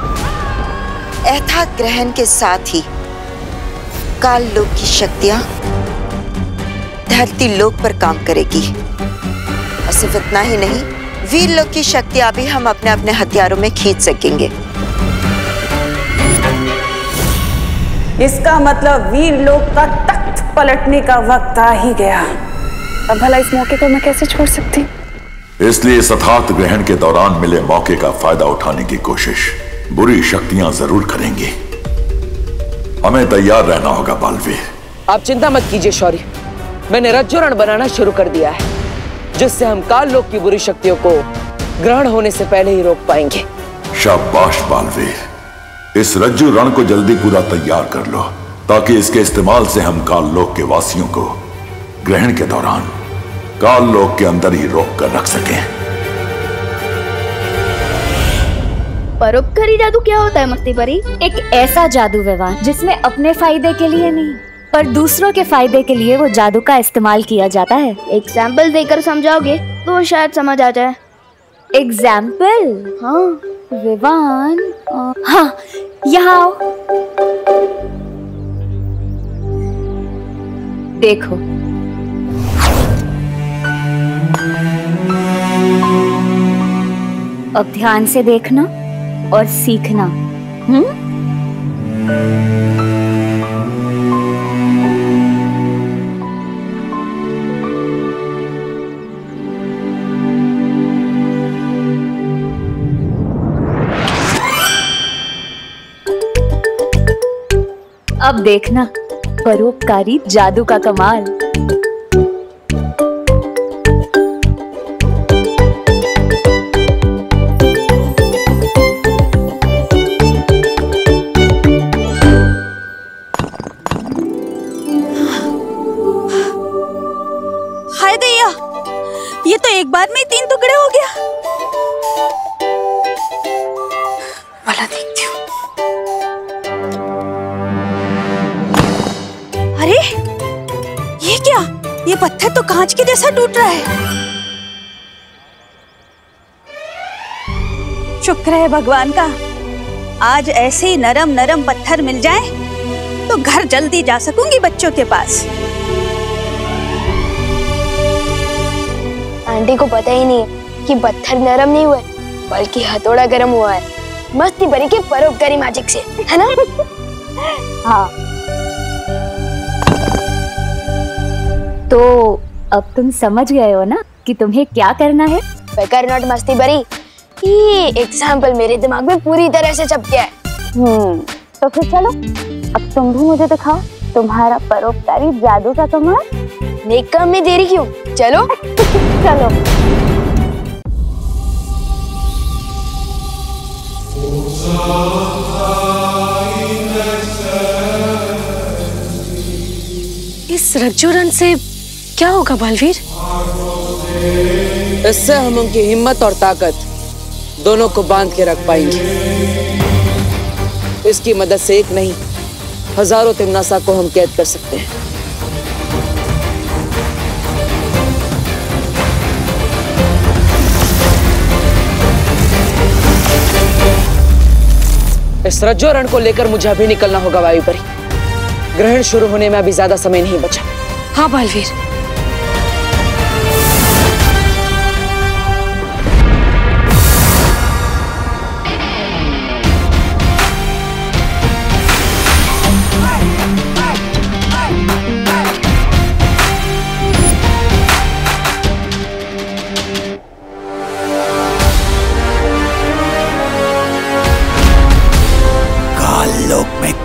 अथार्थ ग्रहण के साथ ही काल लोक की शक्तियां धरती लोक पर काम करेगी। और सिर्फ इतना ही नहीं, वीर लोक की शक्तियां भी हम अपने अपने हथियारों में खींच सकेंगे। इसका मतलब वीर लोक का तख्त पलटने का वक्त आ ही गया। अब भला इस मौके को मैं कैसे छोड़ सकती? इसलिए इस अथार्थ ग्रहण के दौरान मिले मौके का फायदा उठाने की कोशिश बुरी शक्तियां जरूर करेंगी। हमें तैयार रहना होगा बालवीर। आप चिंता मत कीजिए शौर्य, मैंने रज्जुरण बनाना शुरू कर दिया है, जिससे हम काल लोक की बुरी शक्तियों को ग्रहण होने से पहले ही रोक पाएंगे। शाबाश बालवीर, इस रज्जु रण को जल्दी पूरा तैयार कर लो, ताकि इसके इस्तेमाल से हम काल लोक के वासियों को ग्रहण के दौरान काल लोक के अंदर ही रोक कर रख सकें। परोपकारी जादू क्या होता है मस्ती परी? एक ऐसा जादू विवान जिसमें अपने फायदे के लिए नहीं पर दूसरों के फायदे के लिए वो जादू का इस्तेमाल किया जाता है। एग्जाम्पल देकर समझाओगे तो शायद समझ आ जाए। एग्जाम्पल? हाँ विवान, हाँ यहाँ आओ। देखो, अब ध्यान से देखना और सीखना। अब देखना परोपकारी जादू का कमाल। हाय दैया, ये तो एक बार में ही 3 टुकड़े हो गया। वाला देखती हूँ। अरे ये क्या? ये पत्थर तो कांच के जैसा टूट रहा है। शुक्र है भगवान का, आज ऐसे ही नरम नरम पत्थर मिल जाए तो घर जल्दी जा सकूंगी बच्चों के पास। आंटी को पता ही नहीं है कि पत्थर नरम नहीं हुए बल्कि हथौड़ा गर्म हुआ है, मस्ती परी के परोपकारी मैजिक से, है ना? हाँ, तो अब तुम समझ गए हो ना कि तुम्हें क्या करना है? बेकार नॉट मस्ती परी, ये एग्जाम्पल मेरे दिमाग में पूरी तरह से छप गया है। तो फिर चलो, अब तुम भी मुझे दिखाओ तुम्हारा परोपकारी जादू का कमाल। नेक काम में देरी क्यों? चलो चलो। इस रज्जुरण से क्या होगा बालवीर? इससे हम उनकी हिम्मत और ताकत दोनों को बांध के रख पाएंगे। इसकी मदद से एक नहीं, हजारों तिमनासा को हम कैद कर सकते हैं। इस रज्जो रण को लेकर मुझे अभी निकलना होगा वायुपरी। ग्रहण शुरू होने में अभी ज्यादा समय नहीं बचा। हाँ बालवीर।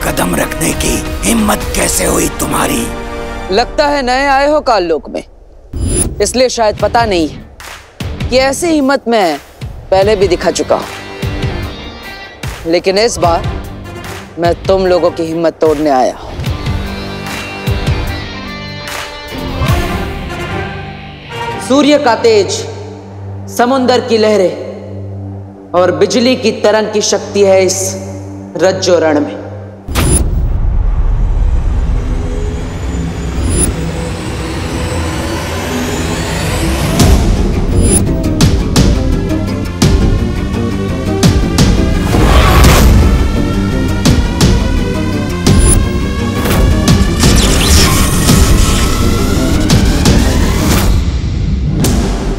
कदम रखने की हिम्मत कैसे हुई तुम्हारी? लगता है नए आए हो काललोक में, इसलिए शायद पता नहीं है कि ऐसी हिम्मत मैं पहले भी दिखा चुका हूं। लेकिन इस बार मैं तुम लोगों की हिम्मत तोड़ने आया हूं। सूर्य का तेज, समुंदर की लहरें और बिजली की तरंग की शक्ति है इस रज्जो रण में।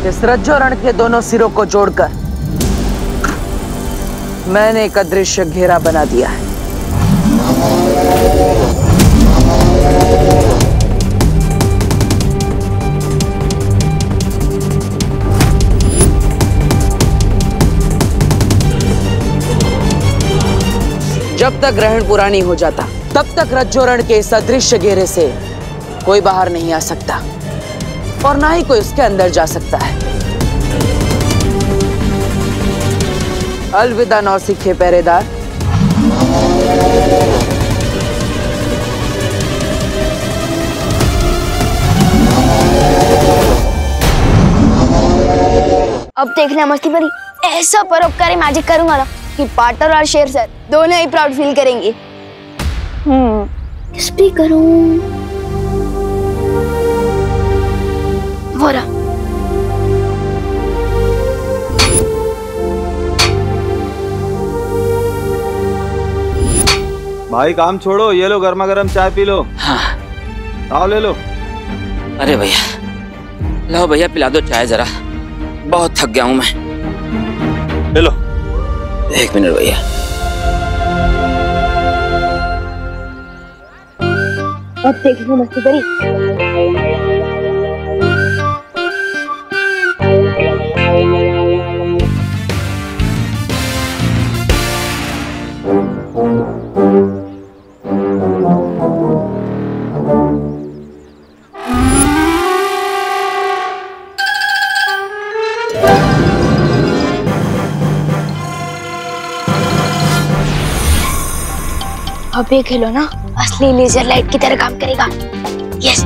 इस रज्जो रण के दोनों सिरों को जोड़कर मैंने एक अदृश्य घेरा बना दिया है। जब तक ग्रहण पूरा नहीं हो जाता तब तक रज्जो रण के इस अदृश्य घेरे से कोई बाहर नहीं आ सकता और ना ही कोई उसके अंदर जा सकता है। अलविदा नौसिखे पहरेदार। अब देखना मस्ती परी, ऐसा परोपकारी मैजिक करूंगा ना कि पार्टनर और शेर सर दोनों ही प्राउड फील करेंगे। किस पे करूं? वो रहा। भाई काम छोड़ो, ये लो गर्मा गर्म चाय पी लो। हाँ। आओ ले लो। अरे भैया, लो भैया पिला दो चाय जरा, बहुत थक गया हूं मैं। ले लो। एक मिनट भैया। अब देखो मस्ती करी। अब ये खिलौना असली लेजर लाइट की तरह काम करेगा। यस।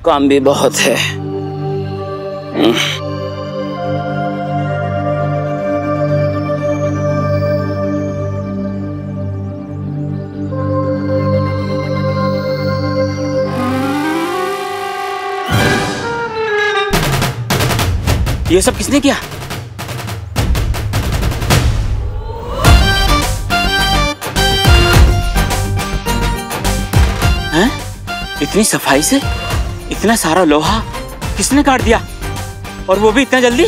काम भी बहुत है। ये सब किसने किया? हैं? इतनी सफाई से इतना सारा लोहा किसने काट दिया, और वो भी इतना जल्दी?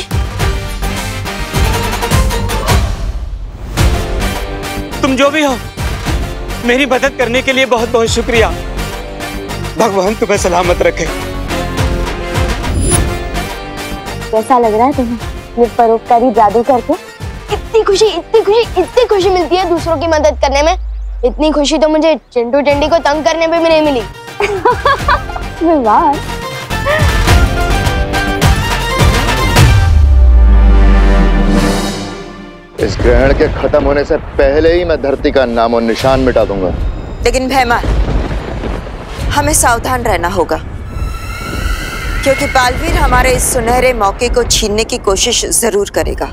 तुम जो भी हो, मेरी मदद करने के लिए बहुत बहुत शुक्रिया। भगवान तुम्हें सलामत रखे। कैसा लग रहा है तुम्हें ये परोपकारी जादू करके? इतनी खुशी मिलती है दूसरों की मदद करने में। इतनी खुशी तो मुझे चिंटू टेंडी को तंग करने में भी नहीं मिली। वाह। इस ग्रहण के खत्म होने से पहले ही मैं धरती का नामो निशान मिटा दूंगा। लेकिन भैमान, हमें सावधान रहना होगा, क्योंकि बालवीर हमारे इस सुनहरे मौके को छीनने की कोशिश जरूर करेगा।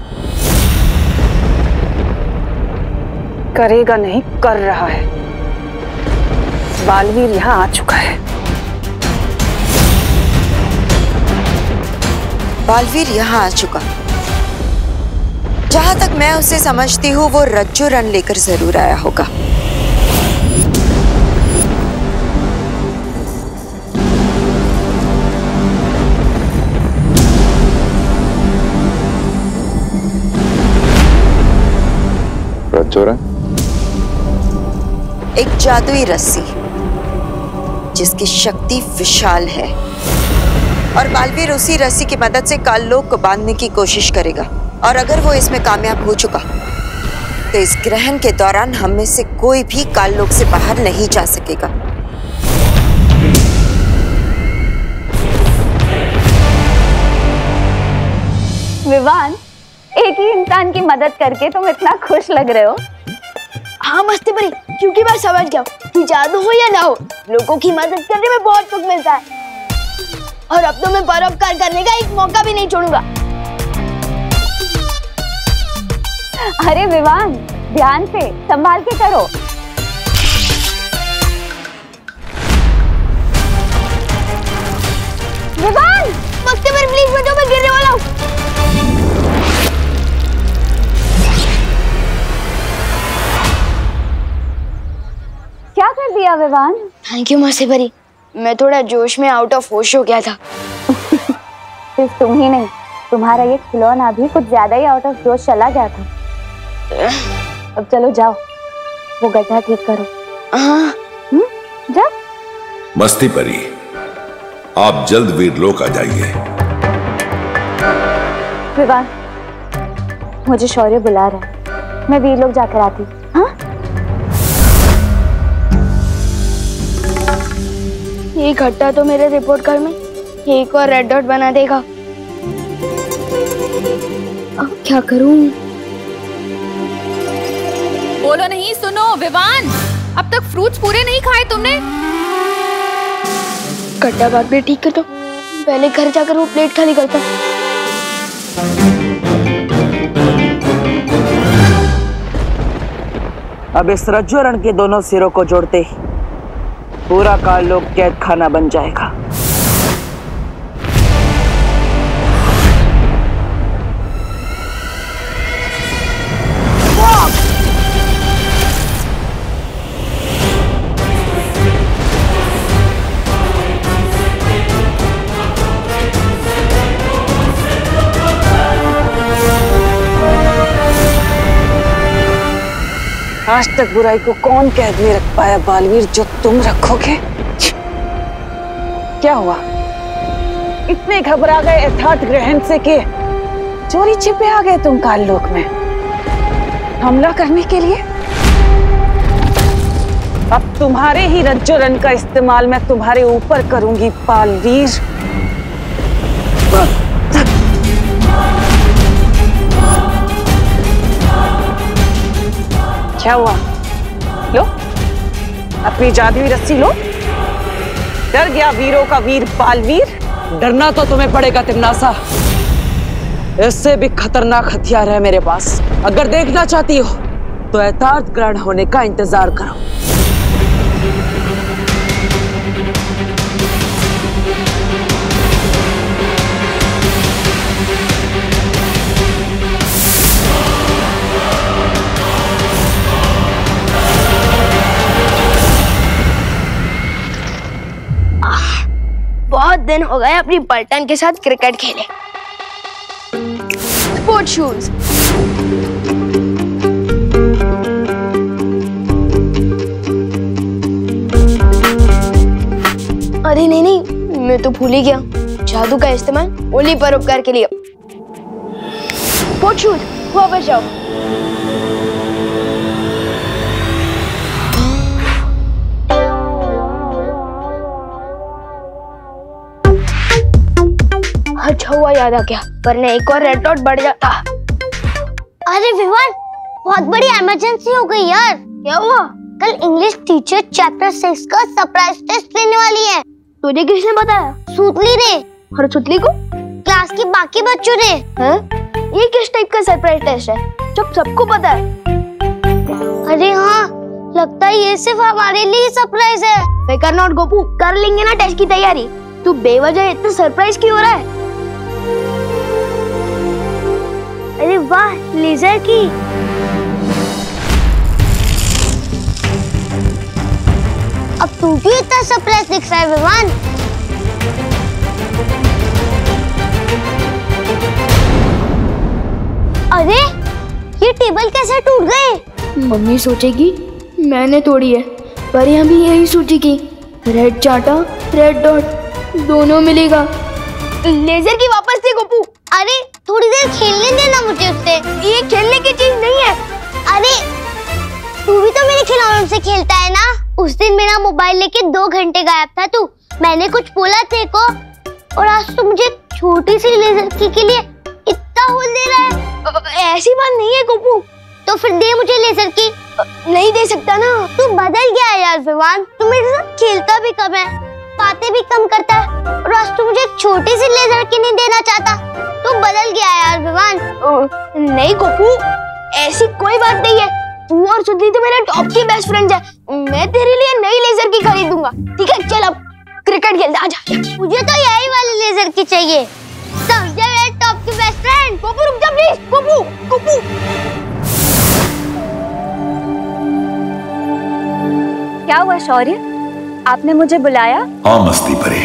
करेगा नहीं, कर रहा है। बालवीर यहाँ आ चुका है। बालवीर यहाँ आ चुका। जहां तक मैं उसे समझती हूँ, वो रज्जू रण लेकर जरूर आया होगा। रज्जू रण? एक जादुई रस्सी जिसकी शक्ति विशाल है, और बालवीर उसी रस्सी की मदद से काललोक को बांधने की कोशिश करेगा। और अगर वो इसमें कामयाब हो चुका तो इस ग्रहण के दौरान हम में से कोई भी काललोक से बाहर नहीं जा सकेगा। विवान, एक ही इंसान की मदद करके तुम इतना खुश लग रहे हो। हाँ मस्ती परी, क्योंकि मैं समझ गया कि जादू हो या ना हो, लोगों की मदद करने में बहुत सुख मिलता है। और अब तो मैं परोपकार करने का एक मौका भी नहीं छोड़ूंगा। अरे विवान, ध्यान से संभाल के करो। विवान, मस्ती परी प्लीज बचाओ, मैं गिरने वाला हूँ। क्या कर दिया विवान? थैंक यू मस्ती परी, मैं थोड़ा जोश में आउट ऑफ होश हो गया था। सिर्फ तुम ही नहीं, तुम्हारा ये खिलौना भी कुछ ज्यादा ही आउट ऑफ जोश चला गया था। अब चलो जाओ, वो गड्ढा ठीक करो। जाओ। मस्ती परी, आप जल्द वीरलोक आ जाइए। विवान, मुझे शौर्य बुला रहा है, मैं वीरलोक जाकर आती हूँ। हाँ? ये घट्टा तो मेरे रिपोर्ट कार्ड में एक और रेड डॉट बना देगा। अब क्या करूं? बोलो नहीं, सुनो विवान, अब तक फ्रूट्स पूरे नहीं खाए तुमने। घट्टा बात भी ठीक कर दो, पहले घर जाकर वो प्लेट खाली करता। अब इस रज्जू रण के दोनों सिरों को जोड़ते ही पूरा काललोक कैद खाना बन जाएगा। आज तक बुराई को कौन कैद में रख पाया बालवीर, जो तुम रखोगे? क्या हुआ? इतने घबरा गए यथार्थ ग्रहण से कि चोरी छिपे आ गए तुम काललोक में हमला करने के लिए? अब तुम्हारे ही रज्जू रण का इस्तेमाल मैं तुम्हारे ऊपर करूंगी बालवीर। क्या हुआ? लो अपनी जादुई रस्सी लो। डर गया वीरों का वीर बालवीर? डरना तो तुम्हें पड़ेगा तिमनासा। इससे भी खतरनाक हथियार है मेरे पास। अगर देखना चाहती हो तो यथार्थ ग्रहण होने का इंतजार करो। बहुत दिन हो गए अपनी पलटन के साथ क्रिकेट खेले। Sport shoes. अरे नहीं, मैं तो भूल ही गया, जादू का इस्तेमाल ओली परोपकार के लिए। स्पोर्ट शूज, वापस जाओ। अच्छा हुआ याद आ गया, वरना एक और रेड डॉट बढ़ जाता। अरे विवान, बहुत बड़ी इमरजेंसी हो गई यार। क्या हुआ? कल इंग्लिश टीचर चैप्टर 6 का सरप्राइज टेस्ट लेने वाली है। तुझे किसने बताया? सुतली ने। और सुतली को? क्लास के बाकी बच्चों ने। ये किस टाइप का सरप्राइज टेस्ट है जब सबको पता है? अरे हाँ, लगता है ये सिर्फ हमारे लिए सरप्राइज है। फिकर नॉट गोपू, कर लेंगे ना टेस्ट की तैयारी। तू बेवजह इतना सरप्राइज क्यों हो रहा है? अरे वाह, लेजर की। अब तू क्यों इतना सरप्राइज दिख रहा है विवान? अरे ये टेबल कैसे टूट गए? मम्मी सोचेगी मैंने तोड़ी है, पर यहाँ भी यही सोचेगी रेड चाटा रेड डॉट दोनों मिलेगा। लेजर की वापस दे गोपू। अरे थोड़ी देर खेलने देना मुझे उससे। ये खेलने की चीज नहीं है। अरे तू भी तो मेरे खिलौनों से खेलता है ना। उस दिन मेरा मोबाइल लेके 2 घंटे गायब था तू। मैंने कुछ बोला तेरे को, और आज तू मुझे छोटी सी लेजर की के लिए इतना होल दे रहा है। ऐसी बात नहीं है गोपू। तो फिर दे मुझे लेजर की। नहीं दे सकता ना। तू बदल गया है यार विवान। तू मेरे साथ खेलता भी कम है, बातें भी कम करता है, और आज तू मुझे छोटी सी लेजर की नहीं देना चाहता। तू बदल गया है यार विवान। नहीं गोपू, ऐसी कोई बात नहीं है। तू और सुधली तो मेरे टॉप की बेस्ट फ्रेंड है। मैं तेरे लिए नई लेजर की खरीदूंगा। ठीक है, चल अब क्रिकेट खेलते। आजा। मुझे तो यही वाली लेजर की चाहिए। समझा मेरे टॉप की बेस्ट फ्रेंड। गोपू रुक जा प्लीज। गोपू, गोपू। क्या हुआ शौर्य, आपने मुझे बुलाया? हाँ मस्ती परी,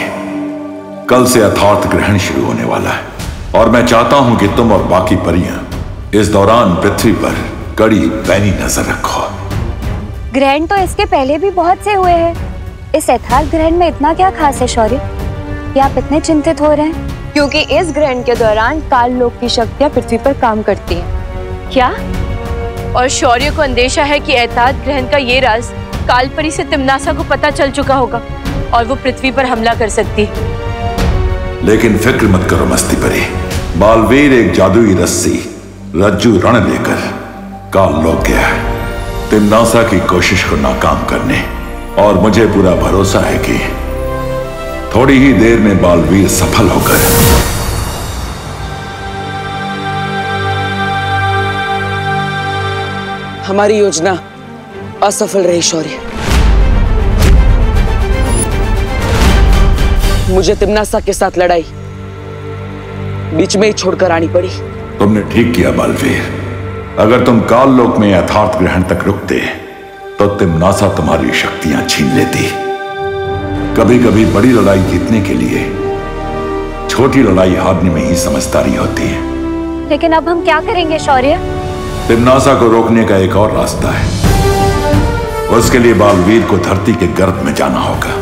कल से अथार्थ ग्रहण शुरू होने वाला है और मैं चाहता हूँ कि तुम और बाकी परियां इस दौरान पृथ्वी पर कड़ी पैनी नजर रखो। ग्रहण तो इसके पहले भी बहुत से हुए हैं। इस अथार्थ ग्रहण में इतना क्या खास है शौर्य कि आप इतने चिंतित हो रहे हैं? क्योंकि इस ग्रहण के दौरान काल लोक की शक्तियाँ पृथ्वी पर काम करती हैं। क्या? और शौर्य को अंदेशा है कि अथार्थ ग्रहण का ये राज कालपरी से तिम्नासा को पता चल चुका होगा और वो पृथ्वी पर हमला कर सकती है। लेकिन फिक्र मत करो मस्ती परी, बालवीर एक जादुई रस्सी रज्जू रण लेकर काल लोक गया है तिम्नासा की कोशिश को नाकाम करने, और मुझे पूरा भरोसा है कि थोड़ी ही देर में बालवीर सफल होकर हमारी योजना असफल रही शौर्य। मुझे तिम्नासा के साथ लड़ाई बीच में ही छोड़कर आनी पड़ी। तुमने ठीक किया बालवीर। अगर तुम काल लोक में अथार्थ ग्रहण तक रुकते तो तिम्नासा तुम्हारी शक्तियां छीन लेती। कभी कभी बड़ी लड़ाई जीतने के लिए छोटी लड़ाई हारने में ही समझदारी होती है। लेकिन अब हम क्या करेंगे शौर्य? तिम्नासा को रोकने का एक और रास्ता है। उसके लिए बालवीर को धरती के गर्भ में जाना होगा।